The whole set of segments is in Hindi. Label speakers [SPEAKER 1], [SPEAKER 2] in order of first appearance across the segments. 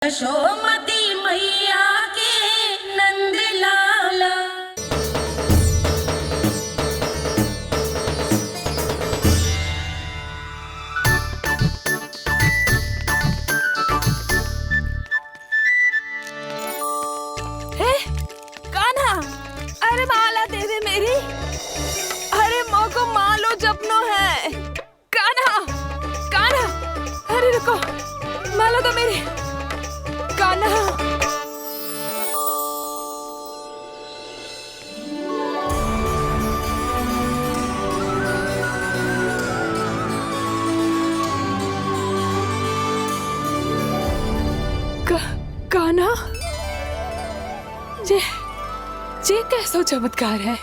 [SPEAKER 1] यशोमती मैया के नंद लाला।
[SPEAKER 2] हे कान्हा, अरे माला दे दे मेरी। अरे माँ को मालो जपनो है। कान्हा कान्हा, अरे रुको, माला दो मेरी। कान्हा कान्हा, ये कैसा चमत्कार है?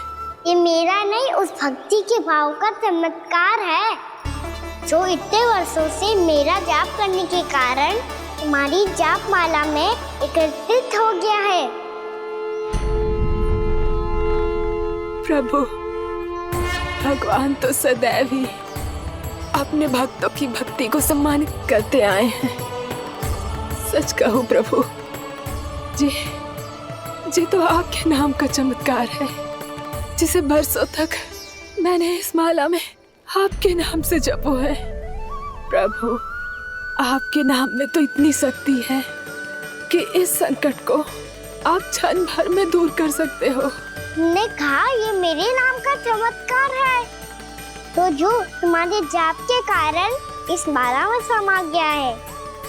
[SPEAKER 3] ये मेरा नहीं, उस भक्ति के भाव का चमत्कार है जो इतने वर्षों से मेरा जाप करने के कारण तुम्हारी जाप माला में एकत्रित हो गया है।
[SPEAKER 2] प्रभु, भगवान तो सदैव ही अपने भक्तों की भक्ति को सम्मानित करते आए हैं। सच कहूं प्रभु, जी तो आपके नाम का चमत्कार है, जिसे बरसों तक मैंने इस माला में आपके नाम से जपो है। प्रभु, आपके नाम में तो इतनी शक्ति है कि इस संकट को आप क्षण भर में दूर कर सकते हो।
[SPEAKER 3] तुमने कहा ये मेरे नाम का चमत्कार है, तो जो तुम्हारे जाप के कारण इस माला में समा गया है,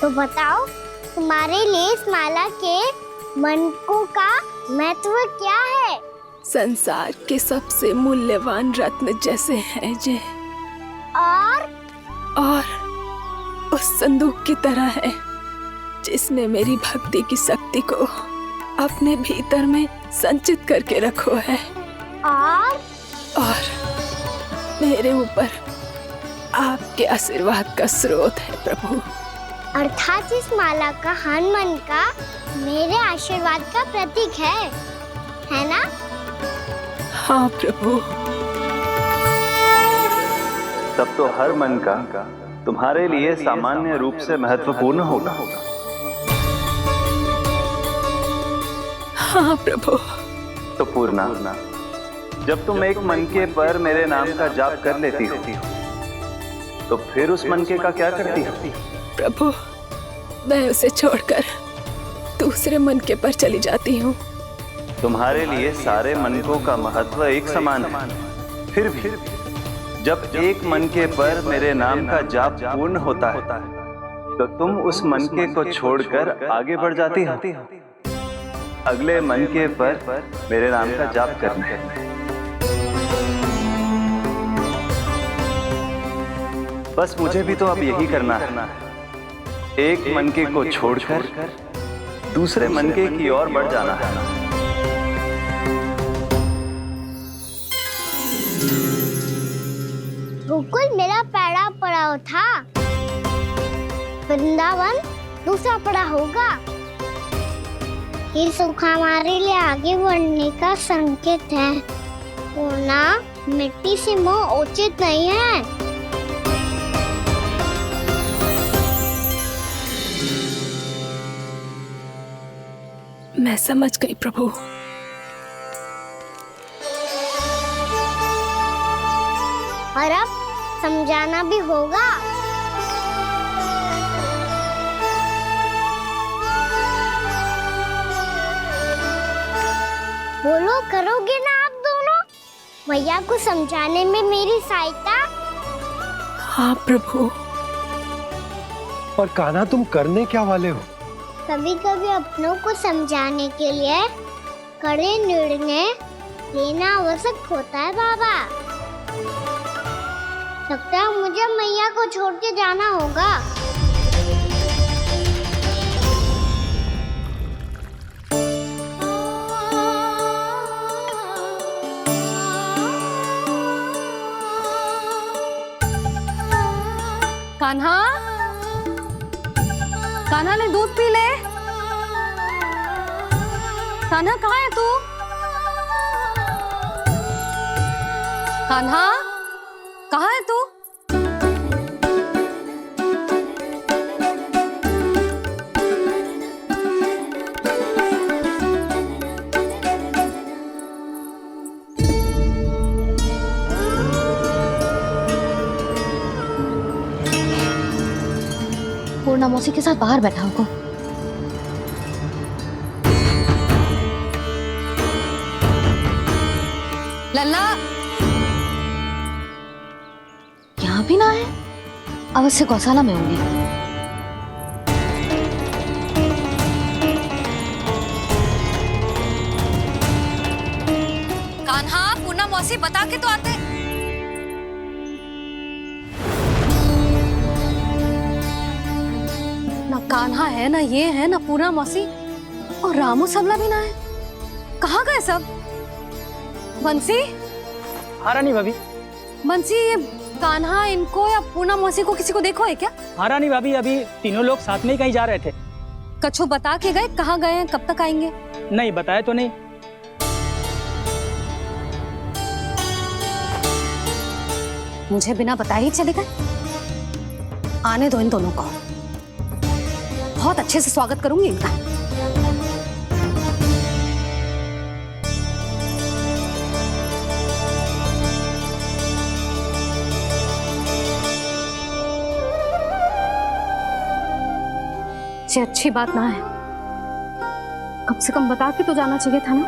[SPEAKER 3] तो बताओ तुम्हारे लिए इस माला के मनकों का महत्व क्या है?
[SPEAKER 2] संसार के सबसे मूल्यवान रत्न जैसे हैं ये, और उस संदूक की तरह है जिसने मेरी भक्ति की शक्ति को अपने भीतर में संचित करके रखो है, और मेरे ऊपर आपके आशीर्वाद का स्रोत है प्रभु।
[SPEAKER 3] अर्थात इस माला का हनुमान का मेरे आशीर्वाद का प्रतीक है ना?
[SPEAKER 2] हाँ प्रभु।
[SPEAKER 4] तब तो हर मन का तुम्हारे लिए सामान्य रूप से महत्वपूर्ण होगा।
[SPEAKER 2] हाँ प्रभु।
[SPEAKER 4] तो पूर्णा, जब तुम एक मनके पर मेरे नाम का जाप कर लेती हो, तो फिर उस मनके का क्या करती हो?
[SPEAKER 2] प्रभु, मैं उसे छोड़कर दूसरे मनके पर चली जाती हूँ।
[SPEAKER 4] तुम्हारे लिए सारे मनकों का महत्व एक समान है। फिर भी जब एक मनके पर मेरे नाम का जाप पूर्ण होता है, तो तुम उस मनके को छोड़कर आगे बढ़ जाती हो अगले मनके पर मेरे नाम का जाप करने। बस मुझे भी तो अब यही करना है, एक मनके को छोड़कर दूसरे मनके की ओर बढ़ जाना है।
[SPEAKER 3] गोकुल मेरा पहला पड़ाव था, वृंदावन दूसरा पड़ाव होगा। ये सुख हमारे लिए आगे बढ़ने का संकेत है, वरना मिट्टी से मोह उचित नहीं है।
[SPEAKER 2] मैं समझ गई प्रभु।
[SPEAKER 3] और अब समझाना भी होगा। बोलो, करोगे ना आप दोनों मैया को समझाने में मेरी सहायता?
[SPEAKER 2] हाँ प्रभु।
[SPEAKER 5] और कान्हा, तुम करने क्या वाले हो?
[SPEAKER 3] कभी कभी अपनों को समझाने के लिए कड़े निर्णय लेना आवश्यक होता है बाबा। लगता है मुझे मैया को छोड़ के जाना होगा।
[SPEAKER 6] कान्हा, कान्हा ने दूध पी ले। कान्हा कहाँ है तू? कान्हा, कहाँ है तू? पूनम मौसी के साथ बाहर बैठा होगा। लल्ला यहाँ भी ना है, अवश्य गौशाला में होंगे। कान्हा, पूनम मौसी बता के तो आते। ना कान्हा है, ना ये है, ना पूनम मौसी, और रामू सबला भी ना है। कहाँ गए सब? बंसी?
[SPEAKER 7] हाँ रानी भाभी।
[SPEAKER 6] बंसी, ये कान्हा इनको या पूनम मौसी को किसी को देखो है क्या?
[SPEAKER 7] हाँ रानी भाभी, अभी तीनों लोग साथ में ही कहीं जा रहे थे।
[SPEAKER 6] कछु बता के गए कहाँ गए हैं, कब तक आएंगे?
[SPEAKER 7] नहीं बताया तो नहीं।
[SPEAKER 6] मुझे बिना बताए ही चले गए? आने दो इन दोनों को, बहुत अच्छे से स्वागत करूंगी इनका। ये अच्छी बात ना है, कम से कम बता के तो जाना चाहिए था ना।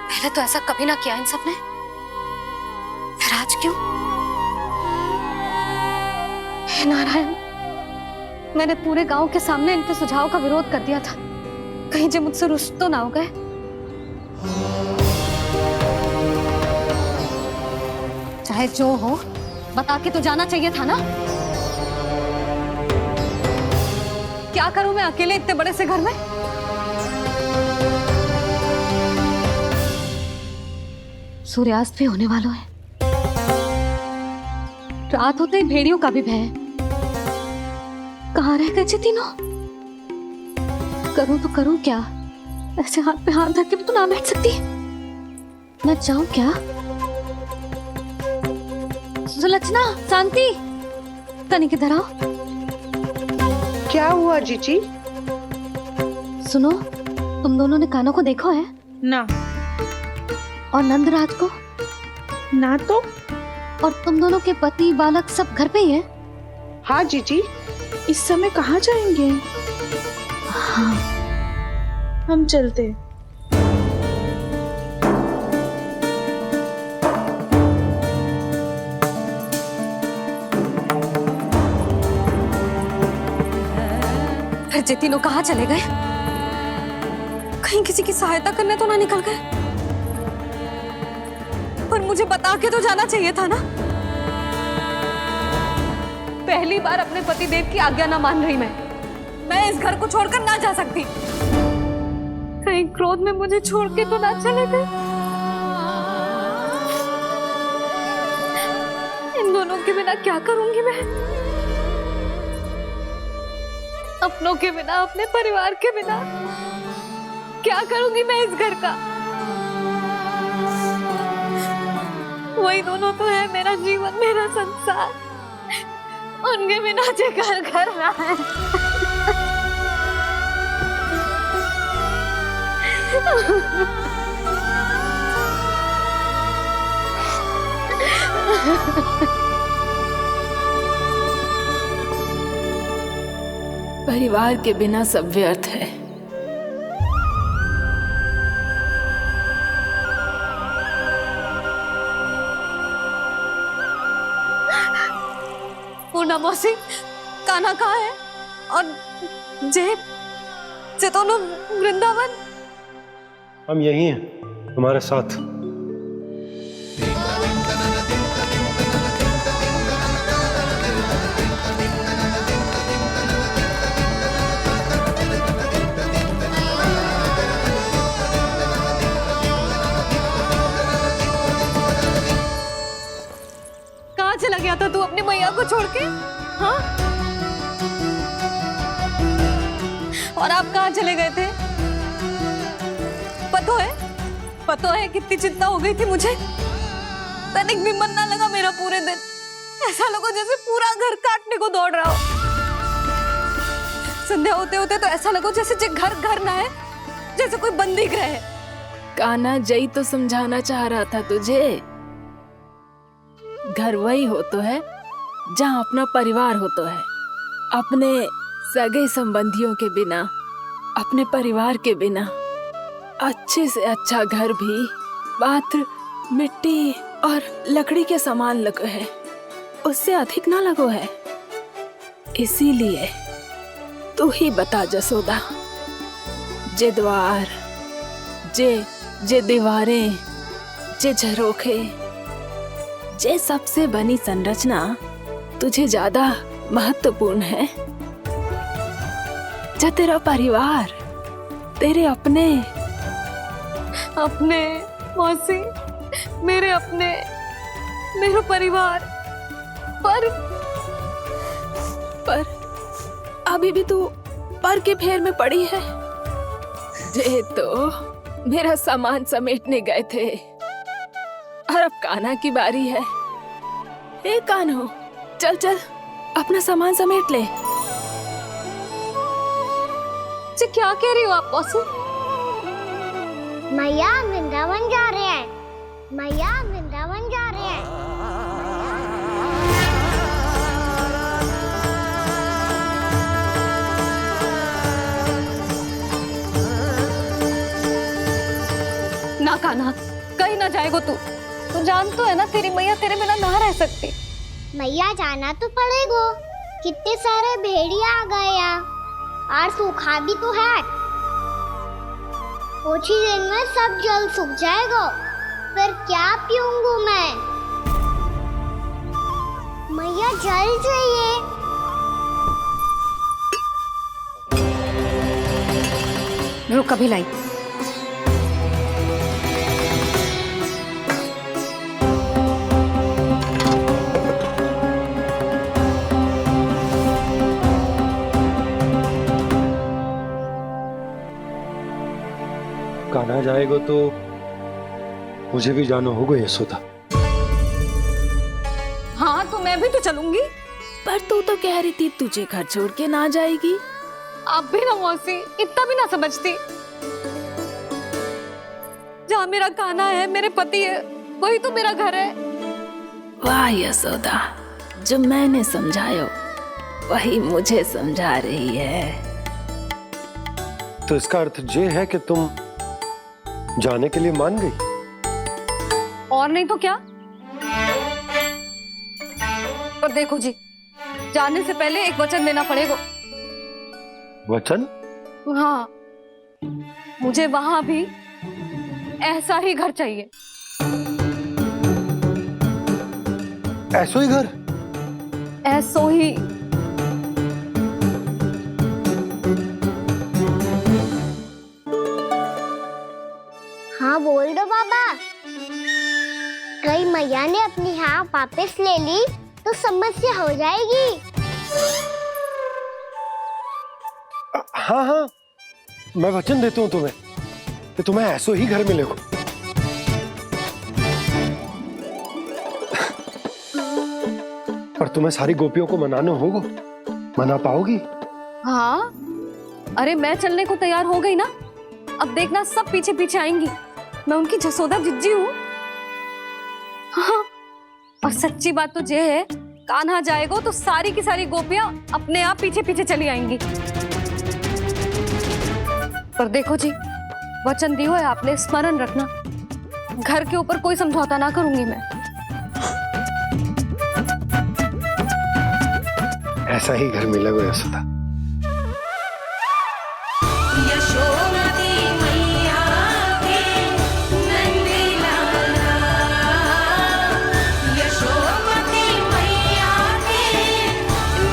[SPEAKER 6] पहले तो ऐसा कभी ना किया इन सब ने, फिर आज क्यों? हे नारायण, मैंने पूरे गांव के सामने इनके सुझाव का विरोध कर दिया था, कहीं जो मुझसे रुष्ट तो ना हो गए। चाहे जो हो, बता के तो जाना चाहिए था ना। क्या करूं मैं अकेले इतने बड़े से घर में? सूर्यास्त भी होने वाला है, रात होते ही भेड़ियों का भी भय है। कहाँ रह गए तीनों? करूं तो करूं क्या? ऐसे हाथ पे हाथ धर के भी तो ना बैठ सकती। मैं जाऊं क्या? सुलक्षणा, शांति, तनिक इधर आओ।
[SPEAKER 8] क्या हुआ जीजी?
[SPEAKER 6] सुनो, तुम दोनों ने कान्हा को देखो है?
[SPEAKER 8] ना।
[SPEAKER 6] और नंदराज को?
[SPEAKER 8] ना तो।
[SPEAKER 6] और तुम दोनों के पति बालक सब घर पे ही है?
[SPEAKER 8] हाँ जीजी, इस समय कहाँ जाएंगे?
[SPEAKER 6] हाँ।
[SPEAKER 8] हम चलते।
[SPEAKER 6] फिर ये तीनों कहाँ चले गए? कहीं किसी की सहायता करने तो ना निकल गए? पर मुझे बता के तो जाना चाहिए था ना। पहली बार अपने पतिदेव की आज्ञा ना मान रही मैं इस घर को छोड़कर ना जा सकती। कहीं क्रोध में मुझे छोड़ के तो ना चले गए। इन दोनों के बिना क्या करूंगी मैं? अपनों के बिना, अपने परिवार के बिना क्या करूंगी मैं इस घर का? वही दोनों तो है मेरा जीवन, मेरा संसार। उनके बिना जे घर घर रहा है।
[SPEAKER 2] परिवार के बिना सब व्यर्थ है।
[SPEAKER 6] पूनम मौसी, कान्हा कहाँ है? और जे दोनों वृंदावन?
[SPEAKER 5] हम यही हैं, तुम्हारे साथ।
[SPEAKER 6] कहाँ चला गया था तू अपनी मैया को छोड़ के? हाँ? और आप कहाँ चले गए थे? पता है कितनी चिंता हो गई थी मुझे। तनिक भी मन ना लगा मेरा पूरे दिन। ऐसा लगा जैसे पूरा घर काटने को दौड़ रहा हो। संध्या होते होते तो ऐसा लगा जैसे जे घर घर ना है, जैसे कोई बंदी गृह है।
[SPEAKER 2] कान्हा जय तो समझाना चाह रहा था तुझे। घर वही हो तो है जहाँ अपना परिवार हो तो है। अपने सगे संबंधियों के बिना, अपने परिवार के बिना अच्छे से अच्छा घर भी मात्र मिट्टी और लकड़ी के समान लगो है, उससे अधिक ना लगो है। इसीलिए तू ही बता जसोदा, जे द्वार, जे दीवारें, जे झरोखे, जे सबसे बनी संरचना तुझे ज्यादा महत्वपूर्ण है? जा तेरा परिवार, तेरे अपने
[SPEAKER 6] मौसी, मेरे अपने, मेरा परिवार। पर अभी भी तू पर के फेर में पड़ी है। जे तो मेरा सामान समेटने गए थे और अब कान्हा की बारी है। हे कान्हो, चल चल अपना सामान समेट ले। जी क्या कह रही हो आप मौसी?
[SPEAKER 3] मैया वृंदावन जा रहे हैं, मैया वृंदावन जा रहे हैं।
[SPEAKER 6] ना कान्हा, कहीं ना जाएगो तू। तू जान तो है ना तेरी मैया तेरे बिना ना रह सकती।
[SPEAKER 3] मैया जाना तो पड़ेगा, कितने सारे भेड़िया आ गए यहाँ, और सूखा भी तो है। कुछ ही दिन में सब जल सूख जाएगा, फिर क्या पीऊंगा मैं? मैया जल चाहिए।
[SPEAKER 6] रुक अभी लाई।
[SPEAKER 5] कान्हा जाएगा तो मुझे भी जाना होगा यशोदा।
[SPEAKER 6] हाँ तो मैं भी तो चलूंगी।
[SPEAKER 2] पर तू तो कह रही थी तुझे घर छोड़ के ना जाएगी।
[SPEAKER 6] आप भी ना मौसी, इतना भी ना समझती। जहाँ मेरा कान्हा है, मेरे पति है, वही तो मेरा घर है।
[SPEAKER 2] वाह यशोदा, जो मैंने समझायो वही मुझे समझा रही है।
[SPEAKER 5] तो इसका अर्थ ये है कि तुम जाने के लिए मान गई?
[SPEAKER 6] और नहीं तो क्या। पर देखो जी, जाने से पहले एक वचन देना पड़ेगा।
[SPEAKER 5] वचन?
[SPEAKER 6] हाँ, मुझे वहां भी ऐसा ही घर चाहिए।
[SPEAKER 5] ऐसो ही घर?
[SPEAKER 6] ऐसो ही।
[SPEAKER 3] हाँ बोल दो बाबा। कहीं मैया ने अपनी हाँ वापस ले ली तो समस्या हो जाएगी।
[SPEAKER 5] हाँ हाँ, मैं वचन देता हूँ तुम्हें कि तुम्हें ऐसो ही घर मिलेगा। पर तुम्हें सारी गोपियों को मनाना होगा। मना पाओगी?
[SPEAKER 6] हाँ, अरे मैं चलने को तैयार हो गई ना। अब देखना सब पीछे पीछे आएंगी। मैं उनकी जसोदा जिज्जी हूँ। हाँ, और सच्ची बात तो ये है, कान्हा जाएगा तो सारी की सारी गोपियां अपने आप पीछे पीछे चली आएंगी। पर देखो जी, वचन दियो है आपने, स्मरण रखना। घर के ऊपर कोई समझौता ना करूंगी मैं।
[SPEAKER 5] ऐसा ही घर मिलेगा यशोदा।
[SPEAKER 1] यशोमती मैया के नंद लाला, यशोमती मैया के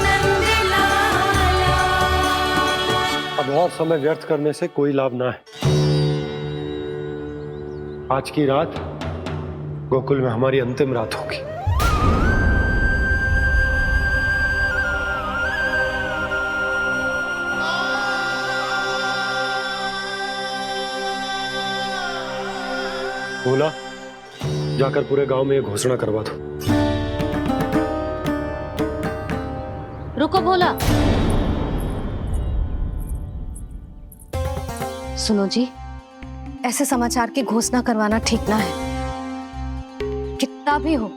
[SPEAKER 1] नंद लाला।
[SPEAKER 5] अब और समय व्यर्थ करने से कोई लाभ ना है। आज की रात गोकुल में हमारी अंतिम रात होगी। बोला जाकर पूरे गांव में ये घोषणा करवा दो।
[SPEAKER 9] रुको भोला। सुनो जी, ऐसे समाचार की घोषणा करवाना ठीक ना है। कितना भी हो,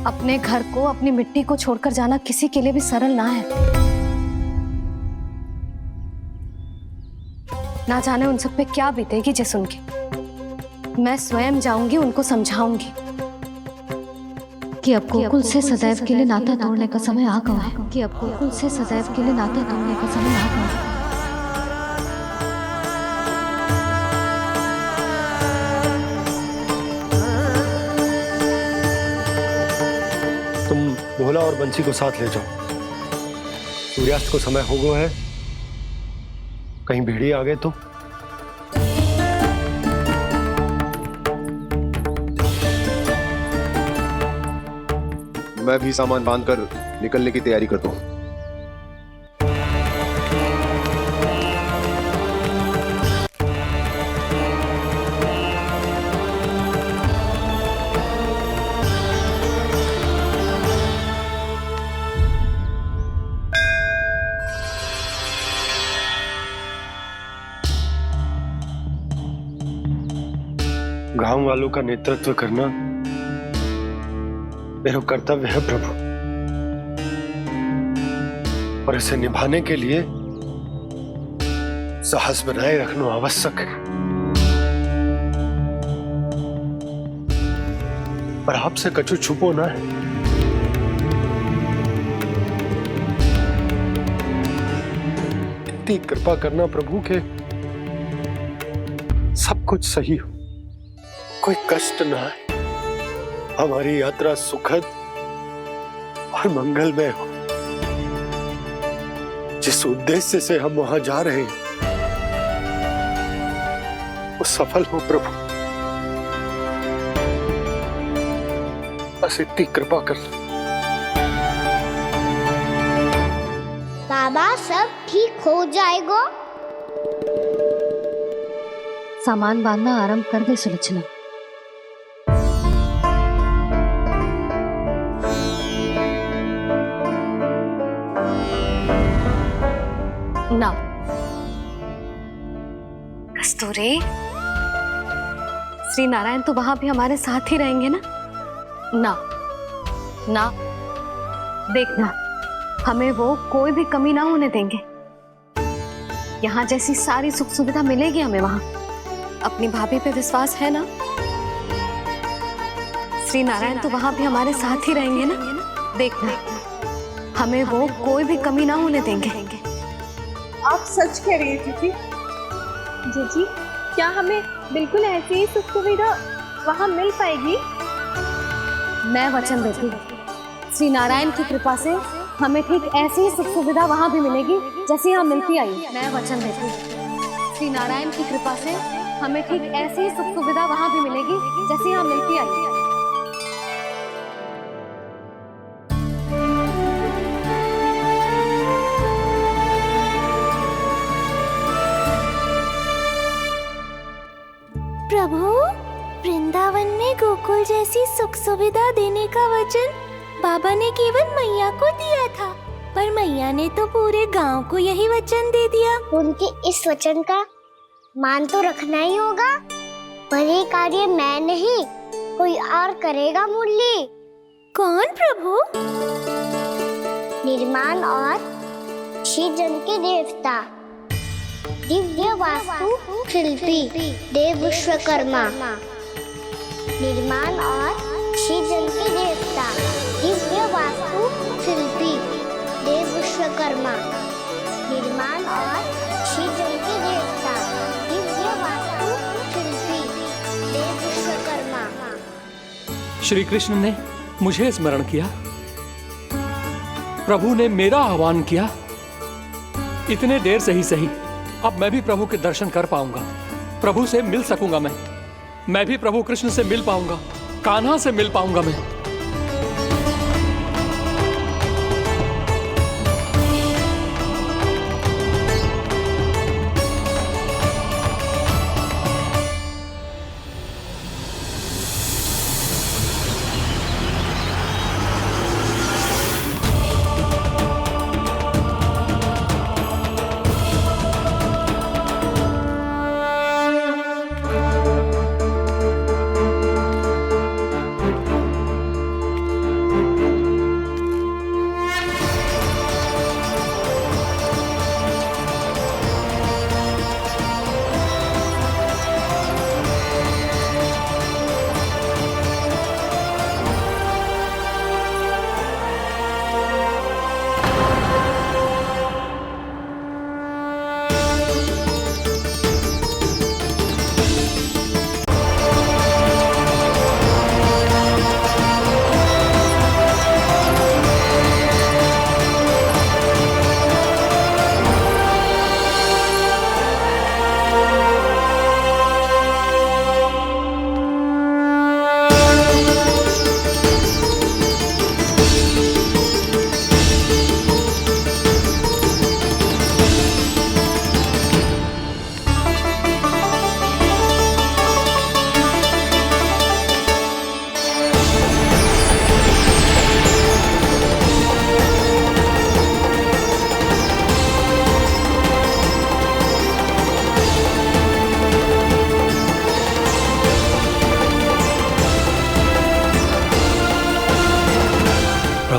[SPEAKER 9] अपने घर को, अपनी मिट्टी को छोड़कर जाना किसी के लिए भी सरल ना है। ना जाने उन सब पे क्या बीतेगी जे सुन के। मैं स्वयं जाऊंगी, उनको समझाऊंगी कि अब गोकुल से सदैव के लिए नाता तोड़ने का समय आ गया है। कि अब गोकुल से सदैव के लिए नाता तोड़ने का समय आ गया है।
[SPEAKER 5] तुम भोला और बंसी को साथ ले जाओ। सूर्यास्त को समय हो गया है, कहीं भेड़िए आ गए तो।
[SPEAKER 10] मैं भी सामान बांधकर निकलने की तैयारी करता हूँ।
[SPEAKER 5] गांव वालों का नेतृत्व करना मेरा कर्तव्य है प्रभु, और इसे निभाने के लिए साहस बनाए रखना आवश्यक है। पर आपसे कछु छुपो ना है। इतनी कृपा करना प्रभु के सब कुछ सही हो, कोई कष्ट ना है, हमारी यात्रा सुखद और मंगलमय हो। जिस उद्देश्य से हम वहां जा रहे हैं वो सफल हो प्रभु, बस इतनी कृपा कर।
[SPEAKER 3] बाबा सब ठीक हो जाएगा।
[SPEAKER 9] सामान बांधना आरंभ कर दे सुलोचना। ना कस्तूरी, श्री नारायण तो वहां भी हमारे साथ ही रहेंगे ना? ना ना, देखना हमें वो कोई भी कमी ना होने देंगे। यहाँ जैसी सारी सुख सुविधा मिलेगी हमें वहां। अपनी भाभी पे विश्वास है ना? श्री नारायण तो वहां भी हमारे साथ ही रहेंगे ना? देखना हमें वो कोई भी कमी ना होने देंगे।
[SPEAKER 8] आप सच कह रही है दीदी। जीजी, क्या हमें बिल्कुल ऐसी ही सुख सुविधा वहाँ मिल पाएगी?
[SPEAKER 9] मैं वचन देती हूँ, श्री नारायण की कृपा से हमें ठीक ऐसी ही सुख सुविधा वहाँ भी मिलेगी जैसी यहाँ मिलती आई। मैं वचन देती हूँ, श्री नारायण की कृपा से हमें ठीक ऐसी ही सुख सुविधा वहाँ भी मिलेगी जैसी यहाँ मिलती आई।
[SPEAKER 3] प्रभु, वृंदावन में गोकुल जैसी सुख सुविधा देने का वचन बाबा ने केवल मैया को दिया था, पर मैया ने तो पूरे गांव को यही वचन दे दिया। उनके इस वचन का मान तो रखना ही होगा, पर ये कार्य मैं नहीं कोई और करेगा। मुरली कौन प्रभु? निर्माण और श्रीजन के देवता, दिव्य वास्तु शिल्पी देव विश्वकर्मा। निर्माण और श्रीजन के देवता, दिव्य वास्तु शिल्पी देव विश्वकर्मा। निर्माण और श्रीजन के देवता, दिव्य वास्तु शिल्पी देव विश्वकर्मा।
[SPEAKER 11] श्री कृष्ण ने मुझे स्मरण किया, प्रभु ने मेरा आह्वान किया। इतने देर से ही सही, अब मैं भी प्रभु के दर्शन कर पाऊंगा, प्रभु से मिल सकूंगा। मैं भी प्रभु कृष्ण से मिल पाऊंगा, कान्हा से मिल पाऊंगा मैं।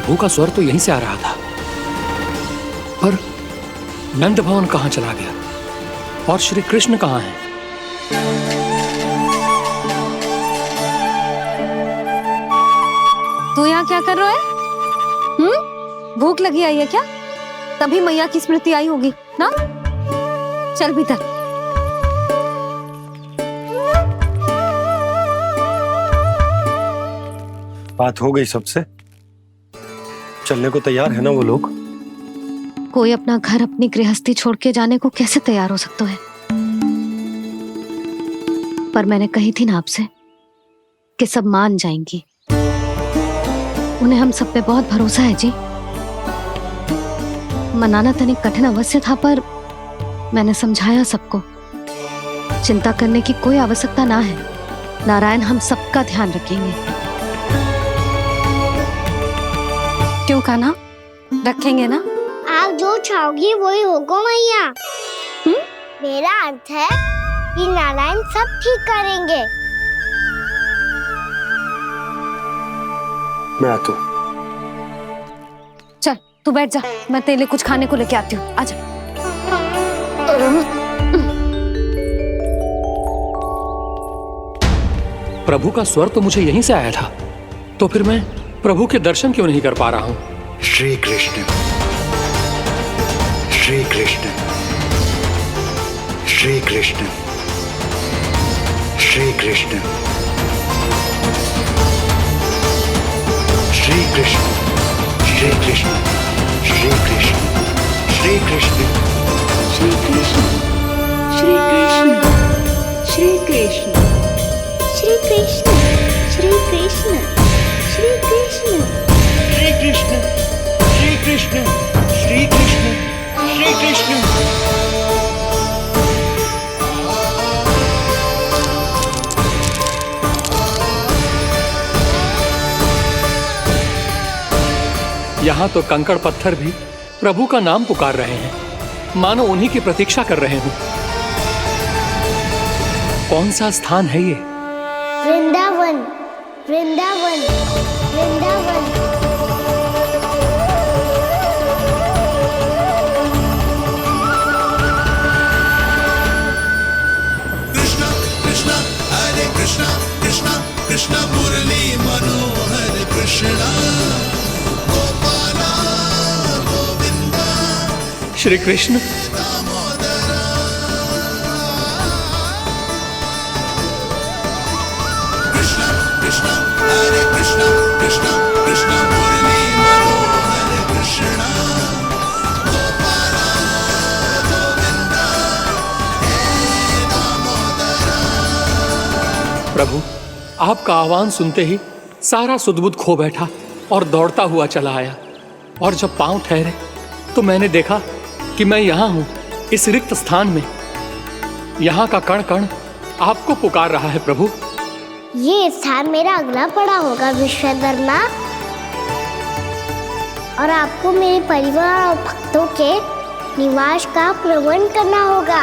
[SPEAKER 11] प्रभु का स्वर तो यहीं से आ रहा था, पर नंद भवन कहाँ चला गया और श्री कृष्ण कहाँ हैं?
[SPEAKER 9] तू यहाँ क्या कर रहा है? भूख लगी आई है क्या? तभी मैया की स्मृति आई होगी ना? चल भीतर।
[SPEAKER 5] बात हो गई सबसे? चलने को तैयार है ना वो लोग?
[SPEAKER 9] कोई अपना घर अपनी गृहस्थी छोड़ के जाने को कैसे तैयार हो सकता है? पर मैंने कही थी ना आपसे कि सब मान जाएंगी। उन्हें हम सब पे बहुत भरोसा है जी। मनाना तनिक कठिन अवश्य था, पर मैंने समझाया सबको। चिंता करने की कोई आवश्यकता ना है। नारायण हम सबका ध्यान रखेंगे। क्यों कान्हा, रखेंगे ना?
[SPEAKER 3] आप जो चाहोगी वही होगा मैया। मेरा अर्थ है कि नारायण सब ठीक करेंगे।
[SPEAKER 5] मैं आता हूँ।
[SPEAKER 9] चल तू बैठ जा, मैं तेरे लिए कुछ खाने को लेके आती हूँ। आजा।
[SPEAKER 11] प्रभु का स्वर तो मुझे यहीं से आया था, तो फिर मैं प्रभु के दर्शन क्यों नहीं कर पा रहा हूँ?
[SPEAKER 12] श्री कृष्ण, श्री कृष्ण, श्री कृष्ण, श्री कृष्ण, श्री कृष्ण, श्री कृष्ण, श्री कृष्ण, श्री कृष्ण,
[SPEAKER 1] श्री कृष्ण, श्री कृष्ण, श्री कृष्ण, श्री कृष्ण, श्री कृष्ण, श्री कृष्ण,
[SPEAKER 12] श्री कृष्ण, श्री कृष्ण, श्री कृष्ण, श्री कृष्ण।
[SPEAKER 11] यहाँ तो कंकड़ पत्थर भी प्रभु का नाम पुकार रहे हैं, मानो उन्हीं की प्रतीक्षा कर रहे हूँ। कौन सा स्थान है ये?
[SPEAKER 3] वृंदावन, वृंदावन, वृंदावन।
[SPEAKER 12] कृष्णा कृष्णा हरे कृष्णा, कृष्णा कृष्णा मुरली मनोहर कृष्णा, गोपाला गोविंदा।
[SPEAKER 11] श्री कृष्ण,
[SPEAKER 12] कृष्णा कृष्णा हरे कृष्णा, कृष्णा कृष्णा मुरली मनोहर कृष्णा, गोपाला गोविंदा हे दामोदरा।
[SPEAKER 11] प्रभु आपका आह्वान सुनते ही सारा सुध-बुध खो बैठा और दौड़ता हुआ चला आया, और जब पांव ठहरे तो मैंने देखा कि मैं यहाँ हूँ, इस रिक्त स्थान में। यहाँ का कण कण आपको पुकार रहा है प्रभु।
[SPEAKER 3] ये स्थान मेरा अगला पड़ा होगा विश्वकर्मा, और आपको मेरे परिवार और भक्तों के निवास का प्रबंध करना होगा।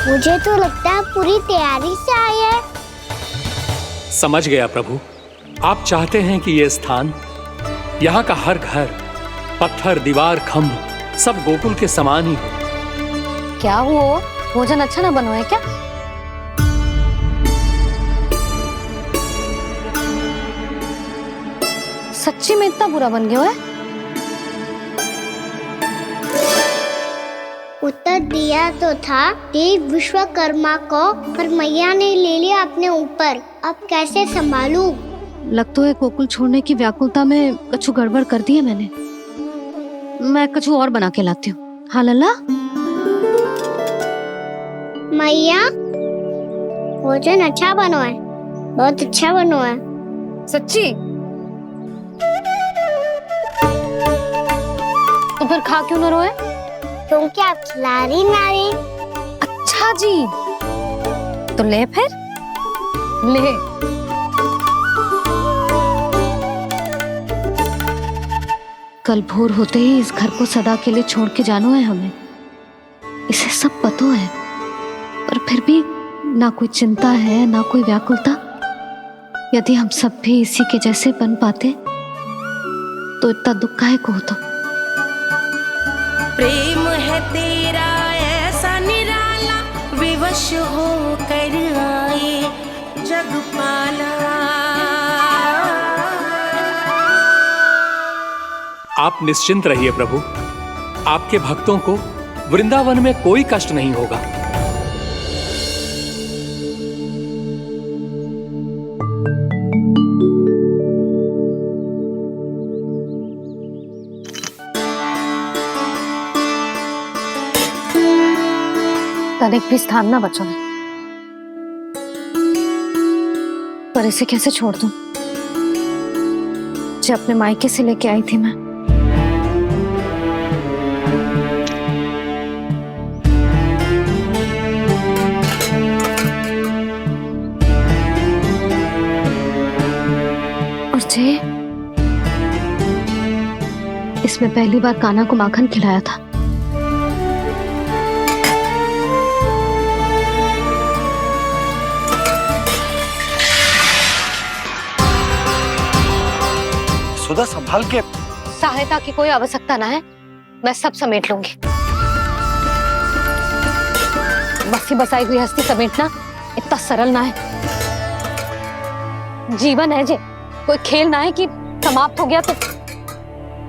[SPEAKER 3] मुझे तो लगता है पूरी तैयारी से आए हैं।
[SPEAKER 11] समझ गया प्रभु, आप चाहते हैं कि ये स्थान, यहाँ का हर घर, पत्थर, दीवार, खम्भ सब गोकुल के समान ही हो।
[SPEAKER 9] क्या हुआ? भोजन अच्छा ना बनो है क्या? सच्ची में इतना बुरा बन गया है?
[SPEAKER 3] उत्तर दिया तो था देव विश्वकर्मा को, पर मैया ने ले लिया अपने ऊपर। अब कैसे संभालूं?
[SPEAKER 9] लग तो है गोकुल छोड़ने की व्याकुलता में कछु गड़बड़ कर दी है मैंने। मैं कछु और बना के लाती हूँ। हाँ लल्ला?
[SPEAKER 3] मैया, भोजन अच्छा बनो है, बहुत अच्छा बनो है।
[SPEAKER 9] सच्ची? तो फिर खा क्यों न रोए?
[SPEAKER 3] तुम क्या खिला रही नारी?
[SPEAKER 9] अच्छा, जी, तो ले फिर ले। कल भोर होते ही इस घर को सदा के लिए छोड़ के जाना है हमें, इसे सब पता है, पर फिर भी ना कोई चिंता है ना कोई व्याकुलता। यदि हम सब भी इसी के जैसे बन पाते तो इतना दुख काहे को होता।
[SPEAKER 13] प्रेम है तेरा ऐसा निराला, विवश हो कर आए जग पाला।
[SPEAKER 11] आप निश्चिंत रहिए प्रभु, आपके भक्तों को वृंदावन में कोई कष्ट नहीं होगा।
[SPEAKER 9] तनिक भी स्थान ना बचो है, पर इसे कैसे छोड़ दूं जो अपने मायके से लेके आई थी मैं। और जे इसमें पहली बार कान्हा को माखन खिलाया था।
[SPEAKER 5] सुधा संभाल के।
[SPEAKER 9] सहायता की कोई आवश्यकता ना है, मैं सब समेट लूंगी। बसी बसाई गृहस्थी समेटना इतना सरल ना है। जीवन है जे, कोई खेल ना है कि समाप्त हो गया तो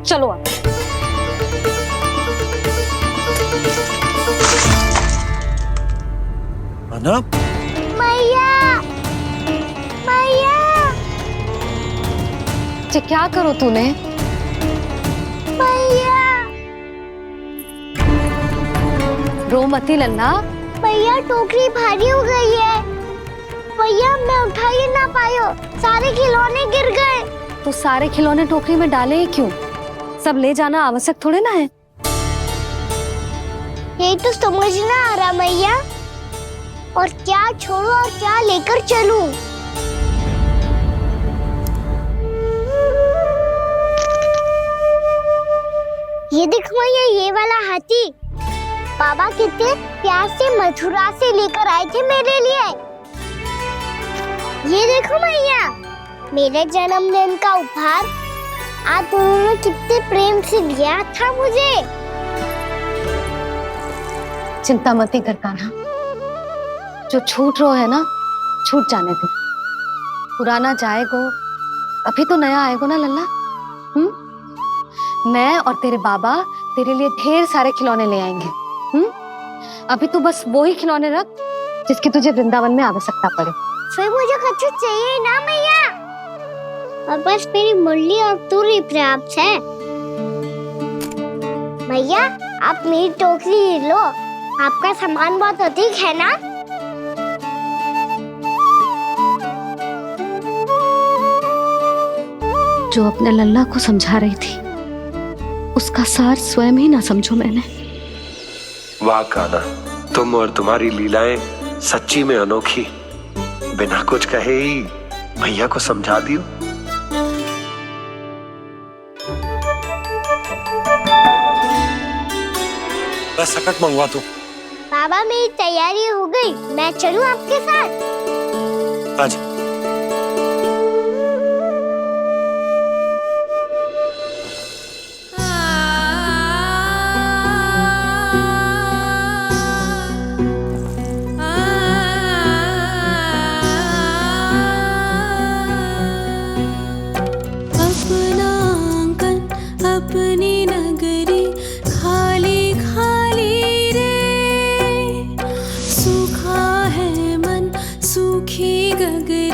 [SPEAKER 9] चलो आप।
[SPEAKER 3] मैया, मैया।
[SPEAKER 9] जे क्या करो तूने?
[SPEAKER 3] मैया,
[SPEAKER 9] रो मती लल्ला।
[SPEAKER 3] भैया टोकरी भारी हो गई है। भैया मैं उठा ही ना पायो, सारे खिलौने गिर गए।
[SPEAKER 9] तो सारे खिलौने टोकरी में डाले ही क्यों? सब ले जाना आवश्यक थोड़े ना है।
[SPEAKER 3] यही तो समझ ना आ रहा मैया, और क्या छोड़ू और क्या लेकर चलूं? ये देखो मैया, ये वाला हाथी बाबा कितने प्यार से मथुरा से लेकर आए थे मेरे लिए। ये देखो मैया, मेरे जन्मदिन का उपहार आज उन्होंने कितने प्रेम से दिया था मुझे।
[SPEAKER 9] चिंता मती कर कान्हा, जो छूट रहा है ना छूट जाने दे। पुराना जाएगो, अभी तो नया आएगो ना लल्ला। मैं और तेरे बाबा तेरे लिए ढेर सारे खिलौने ले आएंगे। अभी तू बस वो ही खिलौने रख जिसकी तुझे वृंदावन में आवश्यकता पड़े।
[SPEAKER 3] फिर मुझे कुछ चाहिए ना मैया, और बस मेरी मुरली और तू ही पर्याप्त है। मैया आप मेरी टोकरी लो, आपका सामान बहुत अधिक है ना।
[SPEAKER 9] जो अपने लल्ला को समझा रही थी उसका सार स्वयं ही ना समझो मैंने।
[SPEAKER 14] वाह कान्हा, तुम और तुम्हारी लीलाएं सच्ची में अनोखी। बिना कुछ कहे ही भैया को समझा दियो।
[SPEAKER 5] बस सकट मंगवा दो।
[SPEAKER 3] बाबा मेरी तैयारी हो गई, मैं चलूं आपके साथ?
[SPEAKER 5] आजा।
[SPEAKER 13] अपनी नगरी खाली खाली रे, सूखा है मन सूखी गगरी।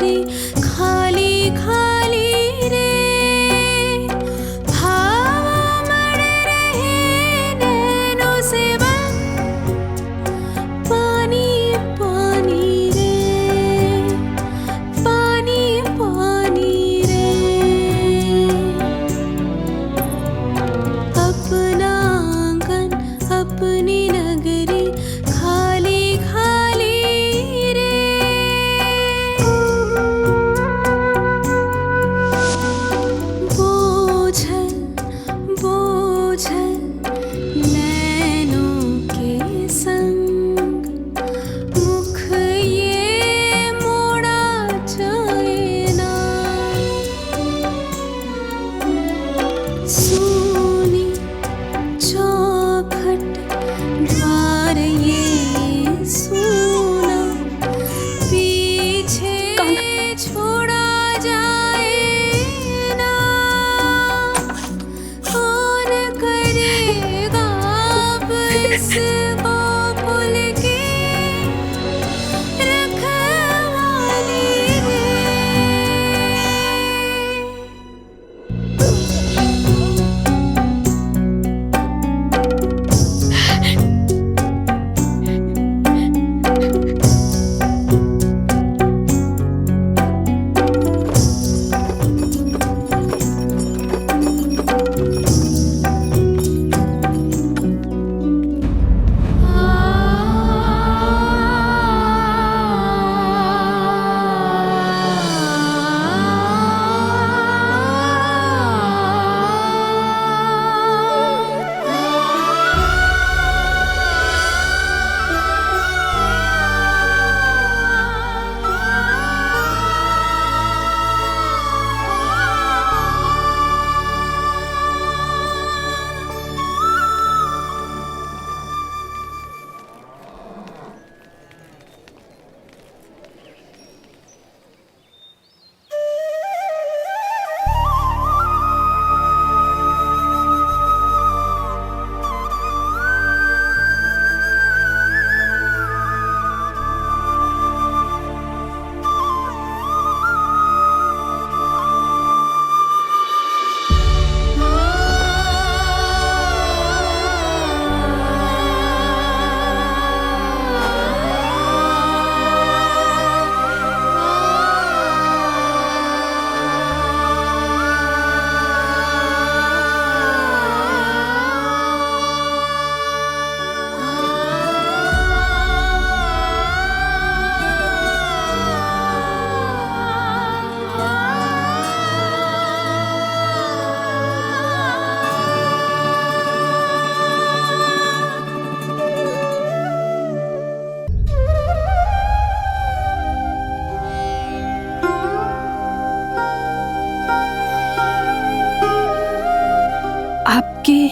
[SPEAKER 6] आपकी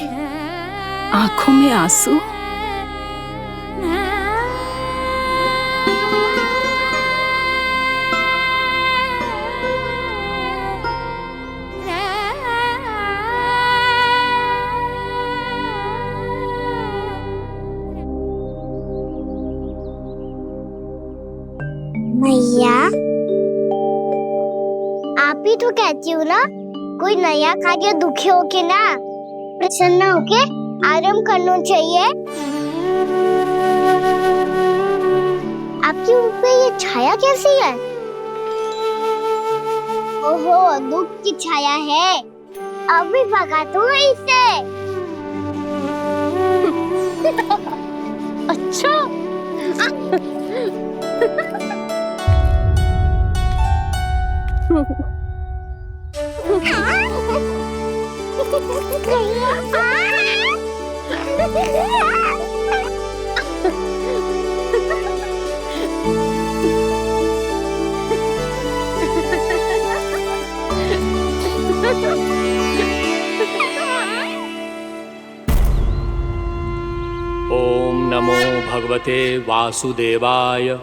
[SPEAKER 6] आंखों में आंसू?
[SPEAKER 3] मैया, आप ही तो कहती हो ना, कोई नया कार्य दुखी होके ना प्रसन्न होके आराम करना चाहिए। आपकी मुख पे ये छाया कैसी है? ओहो, दुख की छाया है। अभी भगा दूं इसे। अच्छा।
[SPEAKER 11] ओम नमो भगवते वासुदेवाय।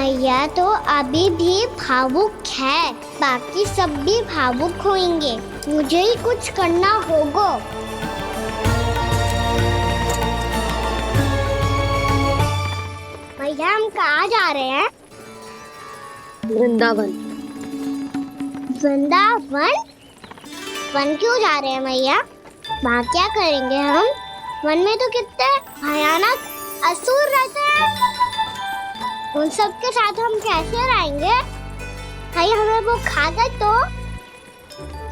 [SPEAKER 3] मैया तो अभी भी भावुक है, बाकी सब भी भावुक होंगे। मुझे ही कुछ करना होगा। मैया हम कहाँ जा रहे हैं?
[SPEAKER 9] वृंदावन।
[SPEAKER 3] वृंदावन? वन क्यों जा रहे हैं मैया? वहाँ क्या करेंगे हम? वन में तो कितने भयानक असुर रहते हैं। उन सब के साथ हम कैसे रहेंगे? कहीं हमें वो खा गए तो?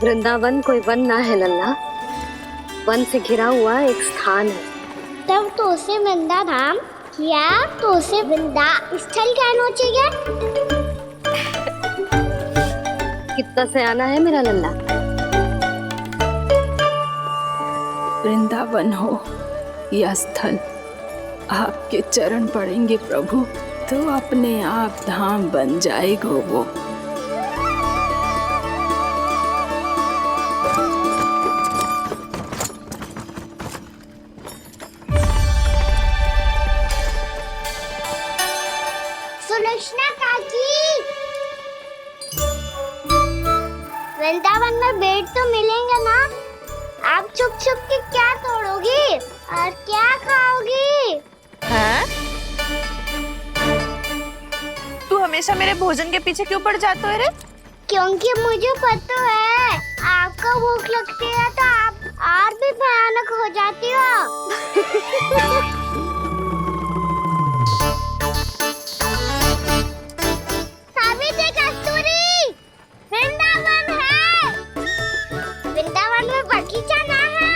[SPEAKER 9] वृंदावन कोई वन ना है लल्ला, वन से घिरा हुआ एक स्थान है।
[SPEAKER 3] तब तो उसे वृंदा धाम या तो उसे वृंदा स्थल कहना चाहिए।
[SPEAKER 9] कितना सयाना है मेरा लल्ला।
[SPEAKER 6] वृंदावन हो या स्थल, आपके चरण पड़ेंगे प्रभु तो अपने आप धाम बन जाएगा वो।
[SPEAKER 3] सुलक्षणा काकी, वृंदावन में बेट तो मिलेंगे ना? आप छुप छुप के क्या तोड़ोगी और क्या खाओगी?
[SPEAKER 8] हाँ? तू हमेशा मेरे भोजन के पीछे क्यों पड़ जाते हो रे?
[SPEAKER 3] क्योंकि मुझे पता है आपको भूख लगती है तो आप और भी भयानक हो जाती हो। सावित्री, कस्तूरी, वृंदावन है। वृंदावन में बगीचा ना है।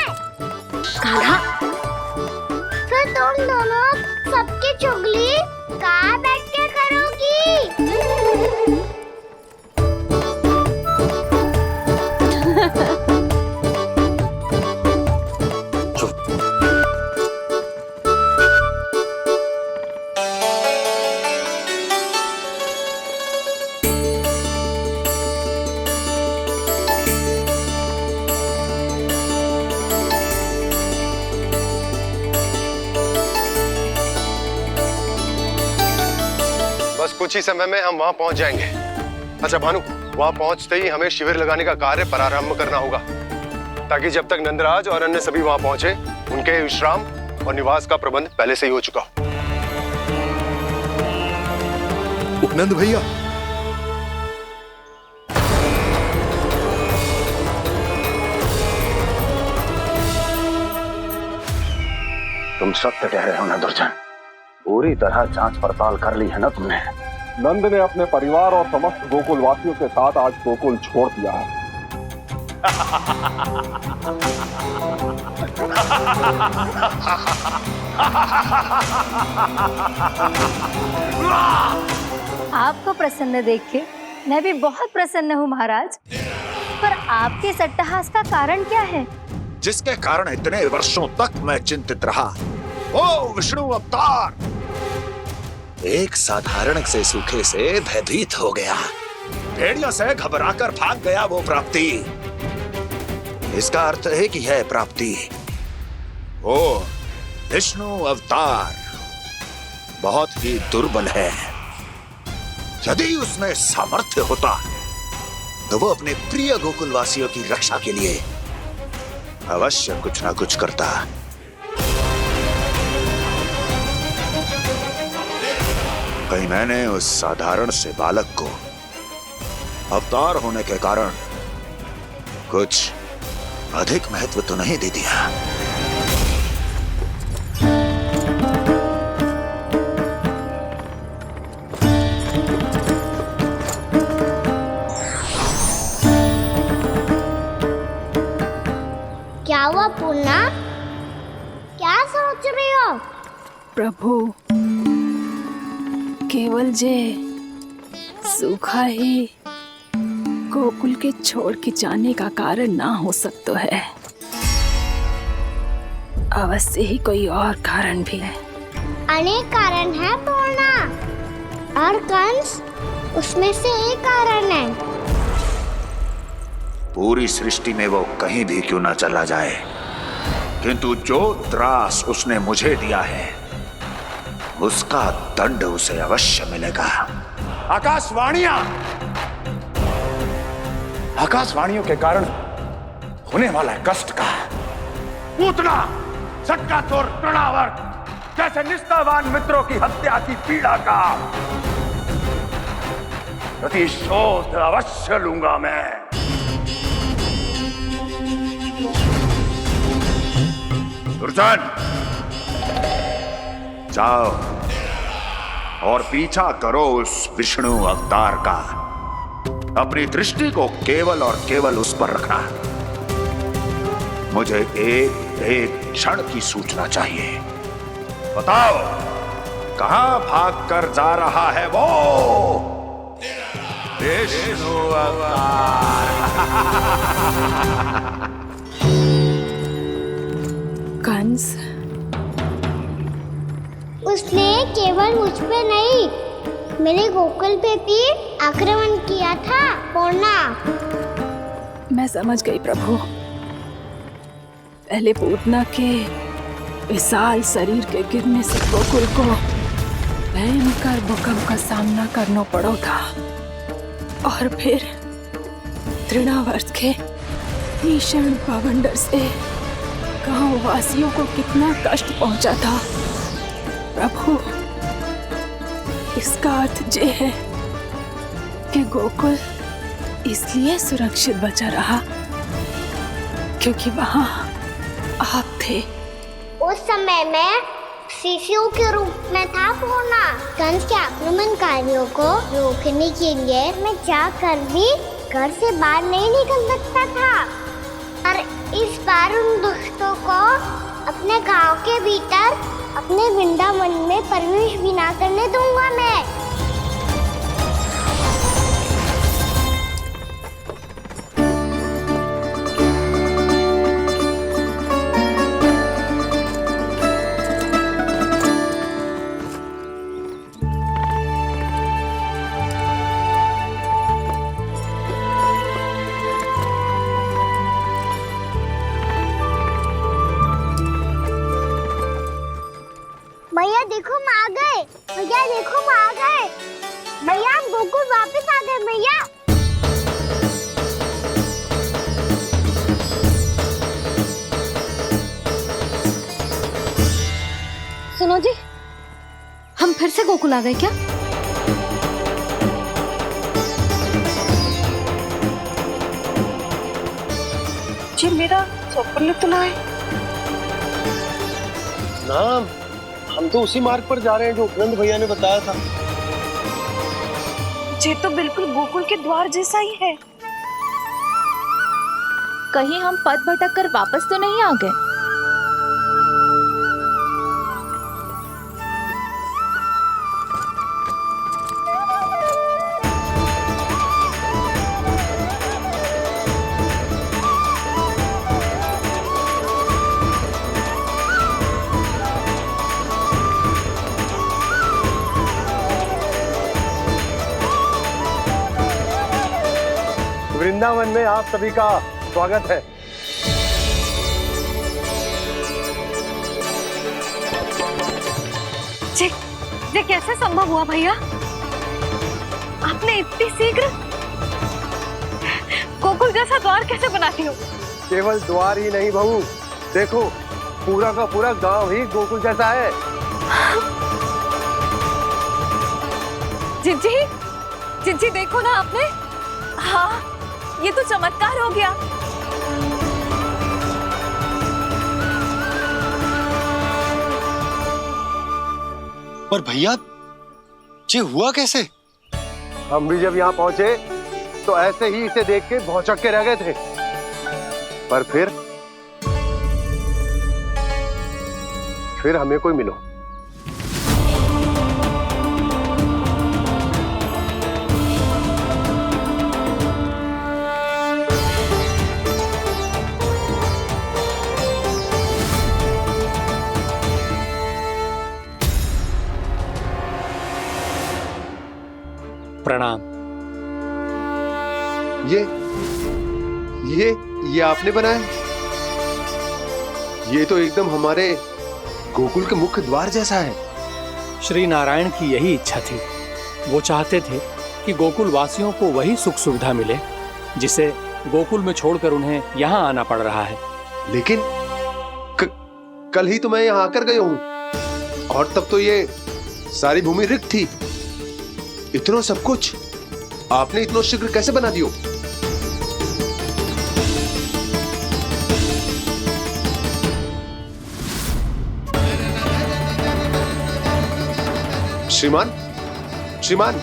[SPEAKER 9] कान्हा,
[SPEAKER 3] फिर तुम दोनों सबकी चुगली कहाँ बैठ के करोगी?
[SPEAKER 10] बस कुछ ही समय में हम वहां पहुंच जाएंगे। अच्छा भानु, वहां पहुंचते ही हमें शिविर लगाने का कार्य प्रारंभ करना होगा, ताकि जब तक नंदराज और अन्य सभी वहां पहुंचे उनके विश्राम और निवास का प्रबंध पहले से ही हो चुका हो।
[SPEAKER 12] उपनंद भैया,
[SPEAKER 15] तुम सत्य कह रहे हो ना दुर्जन, पूरी तरह जांच पड़ताल कर ली है ना तुमने?
[SPEAKER 16] नंद ने अपने परिवार और समस्त गोकुल वासियों के साथ आज गोकुल छोड़ दिया है।
[SPEAKER 17] आपको प्रसन्न देख के मैं भी बहुत प्रसन्न हूँ महाराज, पर आपके इस अट्टहास का कारण क्या है?
[SPEAKER 12] जिसके कारण इतने वर्षों तक मैं चिंतित रहा, ओ विष्णु अवतार, एक साधारण से सूखे से भयभीत हो गया, भेड़ियों से घबराकर भाग गया वो प्राप्ति। इसका अर्थ है कि यह प्राप्ति ओ विष्णु अवतार बहुत ही दुर्बल है। यदि उसमें सामर्थ्य होता तो वो अपने प्रिय गोकुलवासियों की रक्षा के लिए अवश्य कुछ ना कुछ करता। कहीं मैंने उस साधारण से बालक को अवतार होने के कारण कुछ अधिक महत्व तो नहीं दे दिया?
[SPEAKER 3] क्या हुआ पूर्णा? क्या सोच रही हो?
[SPEAKER 6] प्रभु, केवल जे सूखा ही गोकुल के छोड़ के जाने का कारण ना हो सकता है, अवश्य ही कोई और कारण भी है।
[SPEAKER 3] अनेक कारण है पूर्णा, और कंस उसमें से एक कारण है।
[SPEAKER 12] पूरी सृष्टि में वो कहीं भी क्यों ना चला जाए, किंतु जो त्रास उसने मुझे दिया है उसका दंड उसे अवश्य मिलेगा। आकाशवाणियां, आकाशवाणियों के कारण होने वाला कष्ट का, पूतना, सटकासुर, तृणावर्त जैसे निष्ठावान मित्रों की हत्या की पीड़ा का प्रतिशोध अवश्य लूंगा मैं। दुर्जन, जाओ और पीछा करो उस विष्णु अवतार का। अपनी दृष्टि को केवल और केवल उस पर रखना। मुझे एक क्षण की सूचना चाहिए। बताओ, कहां भाग कर जा रहा है वो विष्णु अवतार?
[SPEAKER 6] कंस,
[SPEAKER 3] उसने केवल मुझ पे नहीं, मेरे गोकुल पे भी आक्रमण किया था पूर्णा।
[SPEAKER 6] मैं समझ गई प्रभु। पहले पूतना के विशाल शरीर के गिरने से गोकुल को भयंकर भूकंप का सामना करना पड़ा था, और फिर तृणावर्त के भीषण पावंडर से गांव वासियों को कितना कष्ट पहुंचा था। प्रभु, इसका अर्थ ये है कि गोकुल इसलिए सुरक्षित बचा रहा क्योंकि वहां आप थे।
[SPEAKER 3] उस समय मैं शिशु के रूप में था पूर्णा। कंस के आक्रमणकारियों को रोकने के लिए मैं जाकर भी घर से बाहर नहीं निकल सकता था, और इस बार उन दुष्टों को अपने गांव के भीतर, अपने वृंदावन में प्रवेश भी ना करने दूंगा मैं। भैया देखो हम आ गए, भैया देखो हम आ गए, भैया हम गोकुल वापस आ गए भैया।
[SPEAKER 9] सुनो जी, हम फिर से गोकुल आ गए क्या?
[SPEAKER 8] जी मेरा स्वप्न तो ना है।
[SPEAKER 18] ना, हम तो उसी मार्ग पर जा रहे हैं जो उपनंद भैया ने बताया था।
[SPEAKER 8] ये तो बिल्कुल गोकुल के द्वार जैसा ही है।
[SPEAKER 19] कहीं हम पथ भटक कर वापस तो नहीं आ गए?
[SPEAKER 18] वृंदावन में आप सभी का स्वागत है।
[SPEAKER 8] ये कैसे संभव हुआ भैया? आपने इतनी शीघ्र गोकुल जैसा द्वार कैसे बना दिया?
[SPEAKER 18] केवल द्वार ही नहीं बहू, देखो पूरा का पूरा गांव ही गोकुल जैसा है।
[SPEAKER 8] जिज्जी देखो ना आपने। हाँ, ये तो चमत्कार हो गया।
[SPEAKER 18] पर भैया, ये हुआ कैसे? हम भी जब यहाँ पहुंचे तो ऐसे ही इसे देख के भौचक के रह गए थे, पर फिर हमें कोई मिलो।
[SPEAKER 11] प्रणाम।
[SPEAKER 18] ये आपने बनाया? ये तो एकदम हमारे गोकुल के मुख्य द्वार जैसा है।
[SPEAKER 11] श्री नारायण की यही इच्छा थी। वो चाहते थे कि गोकुल वासियों को वही सुख सुविधा मिले जिसे गोकुल में छोड़कर उन्हें यहाँ आना पड़ रहा है।
[SPEAKER 18] लेकिन कल ही तो मैं यहाँ आकर गया हूँ और तब तो ये सारी भूमि रिक्त थी। इतना सब कुछ आपने इतना शीघ्र कैसे बना दियो? श्रीमान, श्रीमान,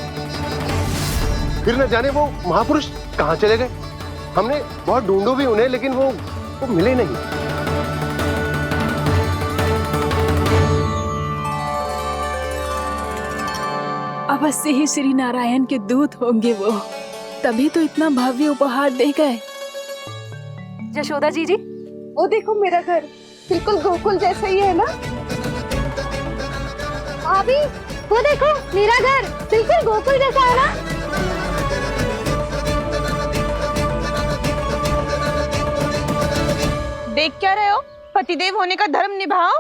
[SPEAKER 18] फिर न जाने वो महापुरुष कहाँ चले गए। हमने बहुत ढूंढो भी उन्हें, लेकिन वो मिले नहीं।
[SPEAKER 6] अवश्य ही श्री नारायण के दूत होंगे वो, तभी तो इतना भव्य उपहार दे गए।
[SPEAKER 8] यशोदा जी, वो देखो मेरा घर बिल्कुल गोकुल जैसा ही है ना।
[SPEAKER 3] भाभी, वो देखो मेरा घर बिल्कुल गोकुल जैसा है ना।
[SPEAKER 19] देख क्या रहे हो? पतिदेव होने का धर्म निभाओ।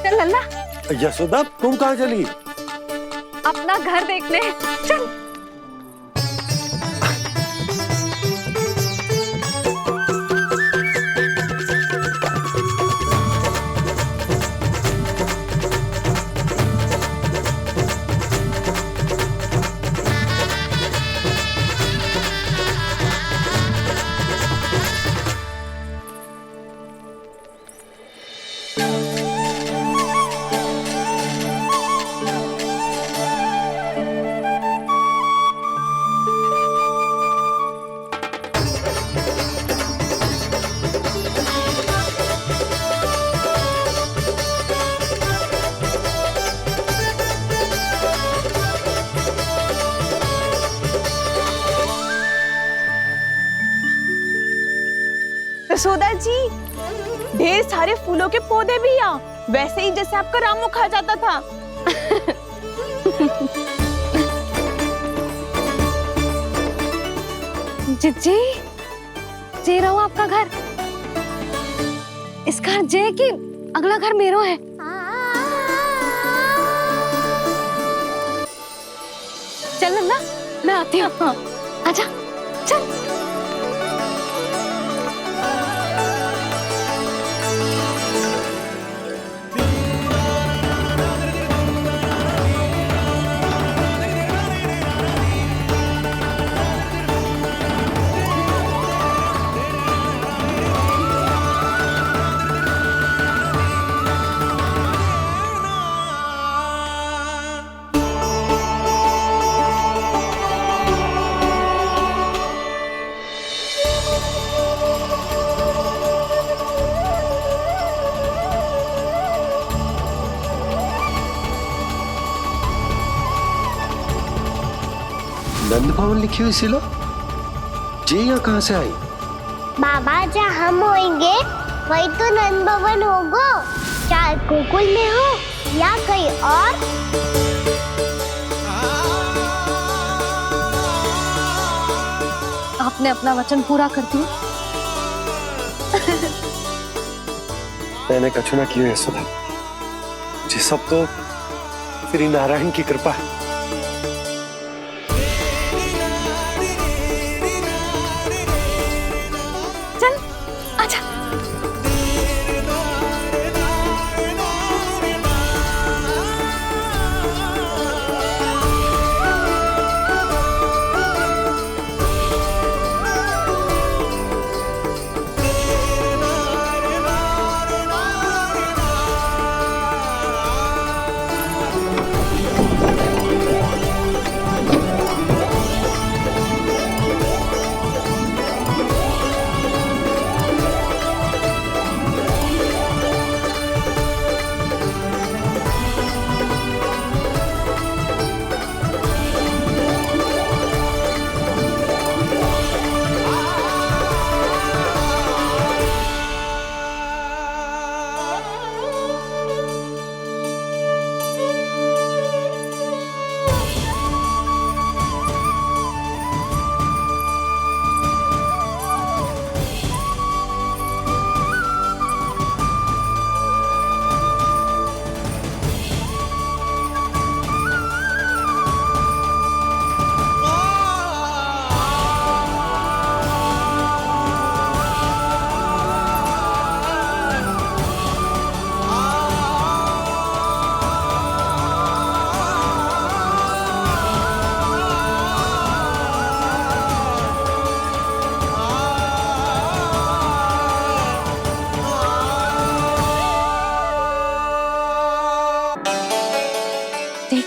[SPEAKER 8] चल लल्ला,
[SPEAKER 5] यशोदा तुम कहाँ चली?
[SPEAKER 8] अपना घर देखने चल।
[SPEAKER 19] यशोदा जी, ढेर सारे फूलों के पौधे भी यहाँ, वैसे ही जैसे आपका रामू खा जाता था।
[SPEAKER 9] जिज्जी, जे रहो आपका घर। इस घर जे कि अगला घर मेरो है। चल नन्ना, मैं आती हूँ। आजा, चल।
[SPEAKER 14] नंद भवन लिखी हुई सिलो, जी यहाँ कहाँ से आई?
[SPEAKER 3] बाबा, जहाँ हम होंगे वही तो नंद भवन होगा। चाहे गोकुल में हो या कहीं और।
[SPEAKER 9] आपने अपना वचन पूरा कर दिया।
[SPEAKER 5] मैंने कछु ना किया यशोदा, ये सब तो श्री नारायण की कृपा है।
[SPEAKER 9] चल, आजा।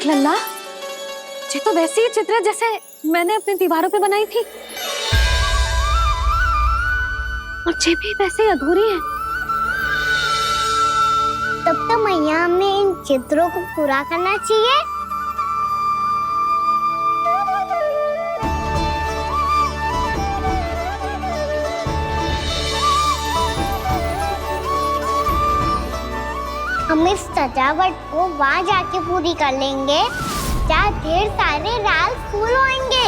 [SPEAKER 9] देख लल्ला, ये तो वैसी ही चित्र है जैसे मैंने अपनी दीवारों पे बनाई थी, और ये भी वैसे ही अधूरी है।
[SPEAKER 3] तब तो मैया हमें इन चित्रों को पूरा करना चाहिए। हम इस सजावट को वहाँ जाके पूरी कर लेंगे जहाँ ढेर सारे लाल फूल होंगे।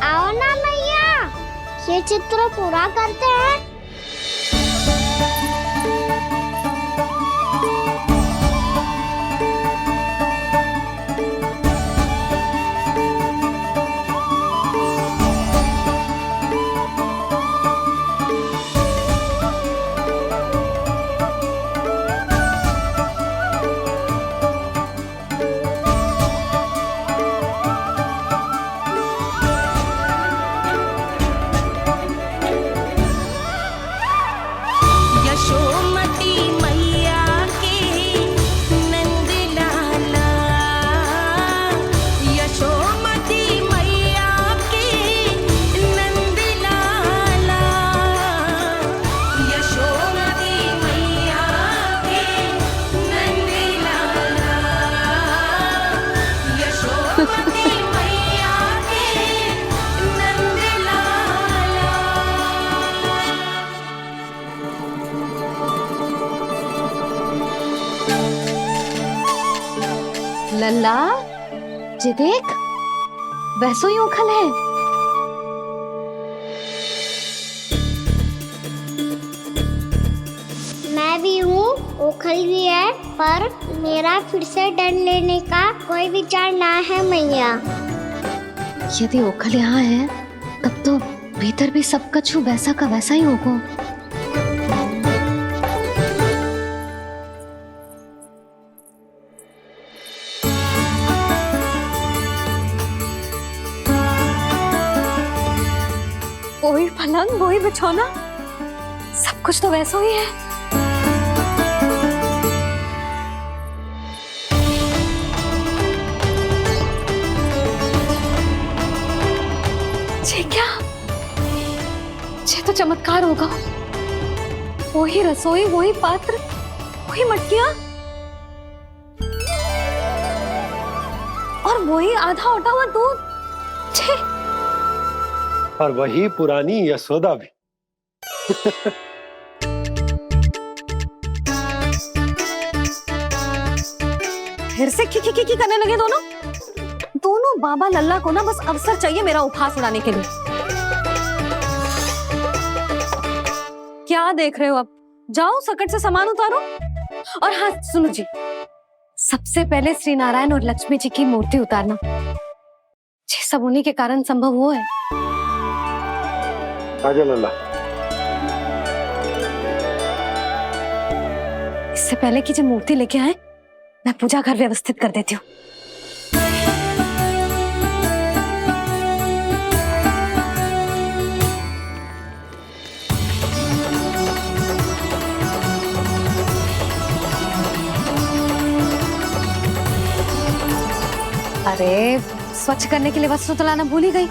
[SPEAKER 3] आओ ना मैया, ये चित्र पूरा करते हैं।
[SPEAKER 9] लल्ला, ये देख, वैसो ही उखल है।
[SPEAKER 3] मैं भी हूँ, ओखल भी है, पर मेरा फिर से डर लेने का कोई विचार ना है मैया।
[SPEAKER 9] यदि ओखल यहाँ है, तब तो भीतर भी सब कुछ वैसा का वैसा ही होगा। वही पलंग, वही बिछौना, सब कुछ तो वैसा ही है। ये क्या? ये तो चमत्कार होगा। वही रसोई, वही पात्र, वही मटकियां, और वही आधा उठा हुआ दूध।
[SPEAKER 5] और वही पुरानी यशोदा भी।
[SPEAKER 9] फिर से की करने लगे दोनों बाबा लल्ला को ना बस अवसर चाहिए मेरा उपहास उड़ाने के लिए। क्या देख रहे हो? अब जाओ, सकट से सामान उतारो। और हाँ सुनो जी, सबसे पहले श्री नारायण और लक्ष्मी जी की मूर्ति उतारना। ये सब उन्हीं के कारण संभव हुआ है।
[SPEAKER 5] आजा लल्ला।
[SPEAKER 9] इससे पहले कि जो मूर्ति लेके आए, मैं पूजा घर व्यवस्थित कर देती हूँ। अरे, स्वच्छ करने के लिए वस्त्र तो लाना भूल ही गई।